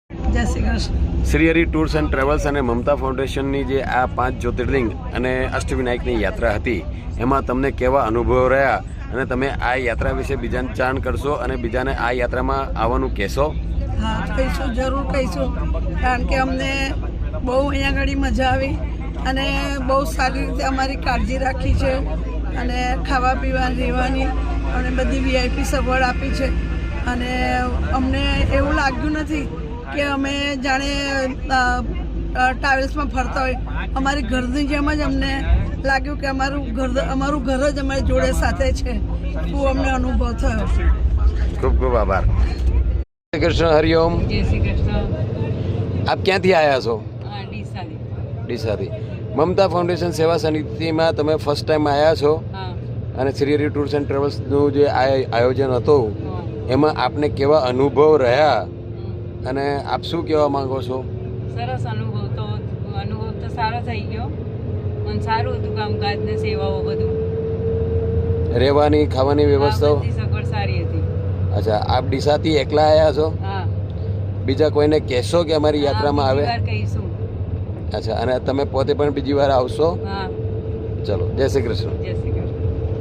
જય Shri Krishna. Shri Hari tours and travels અને મમતા ફાઉન્ડેશનની જે આ 5 જ્યોતિર્લિંગ અને અષ્ટવિનાયકની યાત્રા હતી એમાં તમને કેવા અનુભવો રહ્યા અને તમે આ યાત્રા વિશે બીજાને જાણ કરશો અને બીજાને આ યાત્રામાં આવવાનું કહેશો? હા, કહીશું, જરૂર કહીશું, કારણ કે અમને બહુ અહીંયા આગળ મજા આવી અને બહુ સારી રીતે અમારી કાળજી રાખી છે અને ખાવા પીવાની રહેવાની અને બધી વીઆઈપી સગવડ આપી છે અને અમને એવું લાગ્યું નથી કે અમે જાણે ટ્રાવેલ્સમાં ફરતા હોય. અમારી ઘરની જેમ જ અમને લાગ્યું કે અમારું ઘર જ અમારી જોડે સાથે છે. ખૂબ અમને અનુભવ થયો. ખૂબ ખૂબ આભાર. શ્રી કૃષ્ણ. હરિઓમ. જય શ્રી કૃષ્ણ. આપ ક્યાંથી આવ્યા છો? ડીસાથી. ડીસાથી. મમતા ફાઉન્ડેશન સેવા સમિતિમાં તમે ફર્સ્ટ ટાઈમ આવ્યા છો હા. અને શ્રી હરિ ટૂર્સ એન્ડ ટ્રાવેલ્સનું જે આયોજન હતું એમાં આપને કેવા અનુભવ રહ્યા અને આપ શું કહેવા માંગો છો? સરસ અનુભવ તો સારો થઈ ગયો અને સારું હતું કામકાજ ને સેવાઓ બધું. રહેવાની ખાવાની વ્યવસ્થાઓ? બધી સગવડ સારી હતી. અચ્છા, આપ ડીસાથી એકલા આવ્યા છો? હા. બીજા કોઈને કહેશો કે અમારી યાત્રામાં આવે? બીજી વાર કહીશું. અચ્છા, અને તમે પોતે પણ બીજી વાર આવશો? હા. ચલો, જય શ્રી કૃષ્ણ. જય શ્રી કૃષ્ણ.